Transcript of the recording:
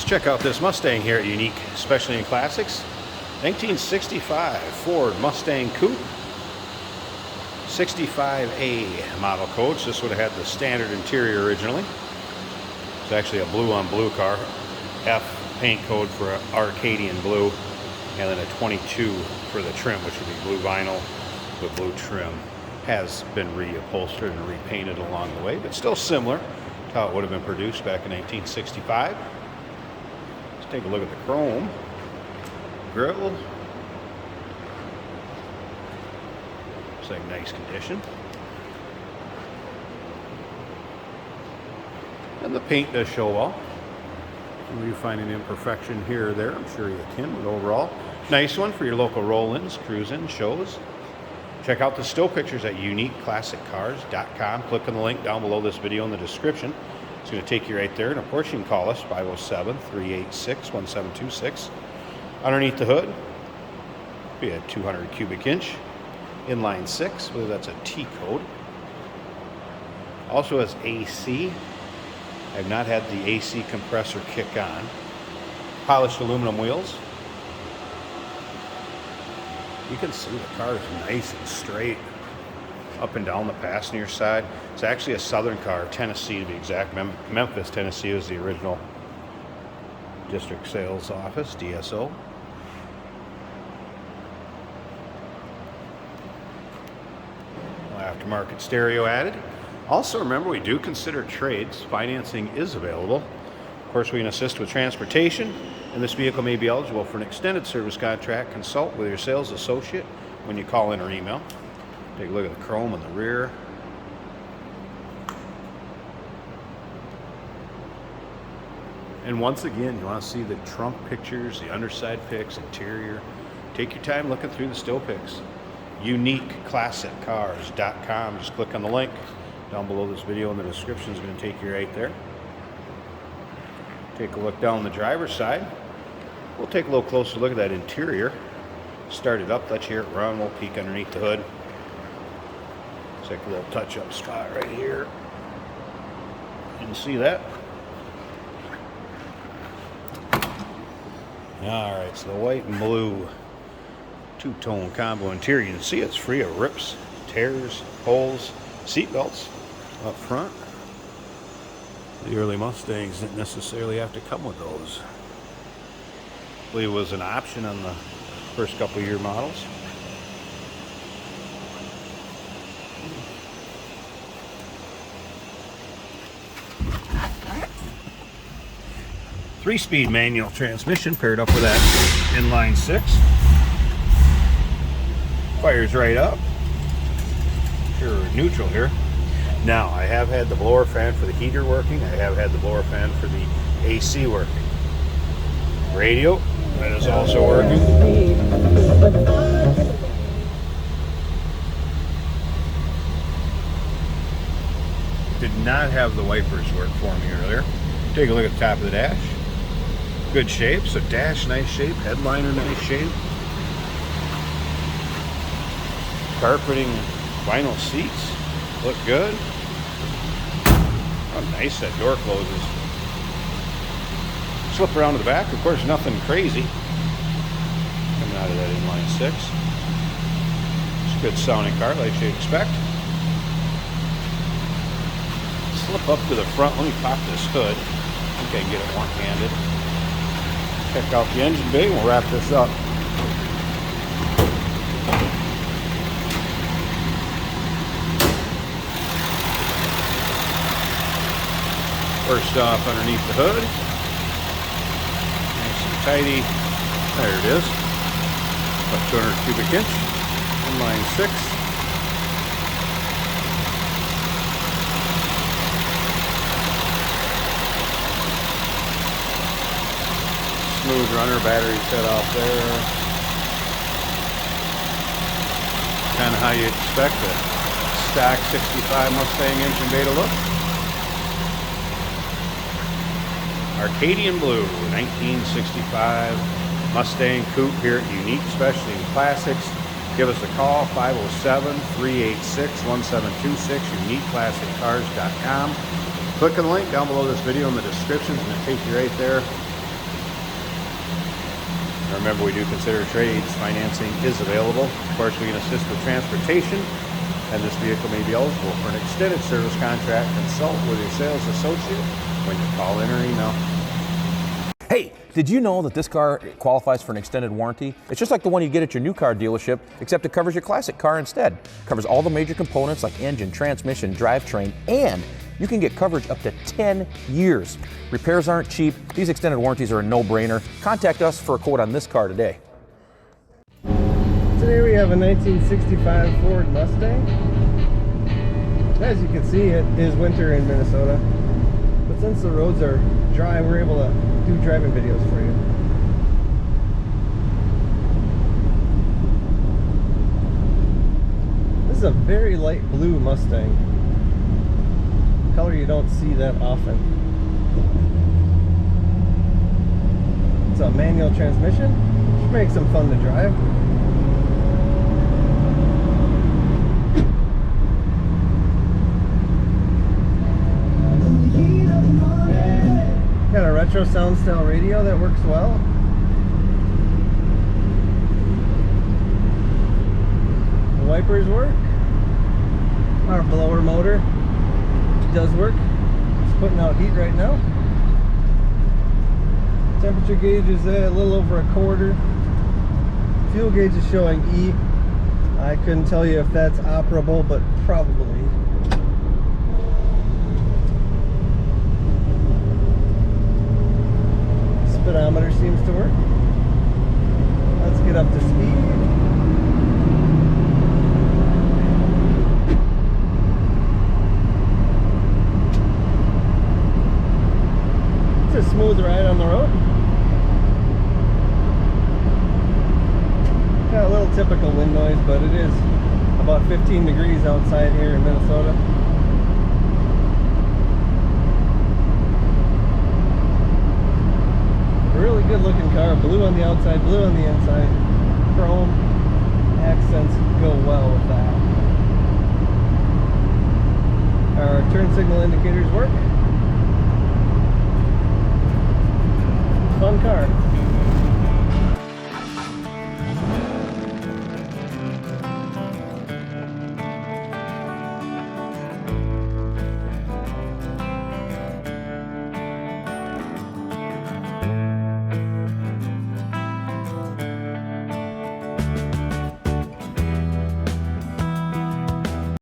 check out this Mustang here at Unique Specialty and Classics. 1965 Ford Mustang Coupe. 65A model code. So this would have had the standard interior originally. It's actually a blue on blue car. F paint code for Arcadian blue. And then a 22 for the trim, which would be blue vinyl with blue trim. Has been reupholstered and repainted along the way, but still similar to how it would have been produced back in 1965. Let's take a look at the chrome grille. Looks like nice condition. And the paint does show well. If you find an imperfection here or there, I'm sure you can, but overall, nice one for your local roll-ins, cruise-ins, shows. Check out the still pictures at uniqueclassiccars.com. Click on the link down below this video in the description. It's going to take you right there. And of course, you can call us 507-386-1726. Underneath the hood, be a 200 cubic inch inline 6, whether that's a T code. Also has AC. I've not had the AC compressor kick on. Polished aluminum wheels. You can see the car is nice and straight up and down the passenger side. It's actually a Southern car, Tennessee to be exact. Memphis, Tennessee was the original district sales office, DSO. Aftermarket stereo added. Also remember, we do consider trades. Financing is available. Of course, we can assist with transportation, and this vehicle may be eligible for an extended service contract. Consult with your sales associate when you call in or email. Take a look at the chrome in the rear. And once again, you want to see the trunk pictures, the underside pics, interior. Take your time looking through the still pics. UniqueClassicCars.com. Just click on the link down below this video in the description. Is going to take you right there. Take a look down the driver's side. We'll take a little closer look at that interior. Start it up, let you hear it run. We'll peek underneath the hood. Take a little touch-up spot right here. You can see that. Alright, so the white and blue two-tone combo interior. You can see it's free of rips, tears, holes, seat belts up front. The early Mustangs didn't necessarily have to come with those. I believe it was an option on the first couple year models. Three-speed manual transmission paired up with that inline 6. Fires right up. Sure, neutral here. Now, I have had the blower fan for the heater working. I have had the blower fan for the AC working. Radio, that is also working. Did not have the wipers work for me earlier. Take a look at the top of the dash. Good shape, so dash nice shape, headliner nice shape. Carpeting, vinyl seats look good. How nice that door closes. Slip around to the back, of course nothing crazy coming out of that inline 6. It's a good sounding car like you'd expect. Slip up to the front, let me pop this hood. I think I can get it one-handed. Check out the engine bay and we'll wrap this up. First off, underneath the hood, nice and tidy. There it is. About 200 cubic inch, inline 6. Smooth runner, battery set off there. Kind of how you expect a stock 65 Mustang engine bay to look. Arcadian blue, 1965 Mustang Coupe here at Unique Specialty and Classics. Give us a call, 507-386-1726, uniqueclassiccars.com. Click on the link down below this video in the description. It's going to take you right there. Remember, we do consider trades. Financing is available. Of course, we can assist with transportation, and this vehicle may be eligible for an extended service contract. Consult with your sales associate when you call in or email. Hey, did you know that this car qualifies for an extended warranty? It's just like the one you get at your new car dealership, except it covers your classic car instead. It covers all the major components like engine, transmission, drivetrain, and you can get coverage up to 10 years. Repairs aren't cheap. These extended warranties are a no-brainer. Contact us for a quote on this car today. Today we have a 1965 Ford Mustang. As you can see, it is winter in Minnesota. But since the roads are dry, we're able to do driving videos for you. This is a very light blue Mustang. Color you don't see that often. It's a manual transmission, which makes them fun to drive. Got a retro sound style radio that works well. The wipers work. Our blower motor does work. It's putting out heat right now. Temperature gauge is a little over a quarter. Fuel gauge is showing E. I couldn't tell you if that's operable, but probably. Speedometer seems to work. Let's get up to speed. It's a smooth ride on the road. Got a little typical wind noise, but it is about 15 degrees outside here in Minnesota. Really good looking car, blue on the outside, blue on the inside. Chrome accents go well with that. Our turn signal indicators work. Fun car.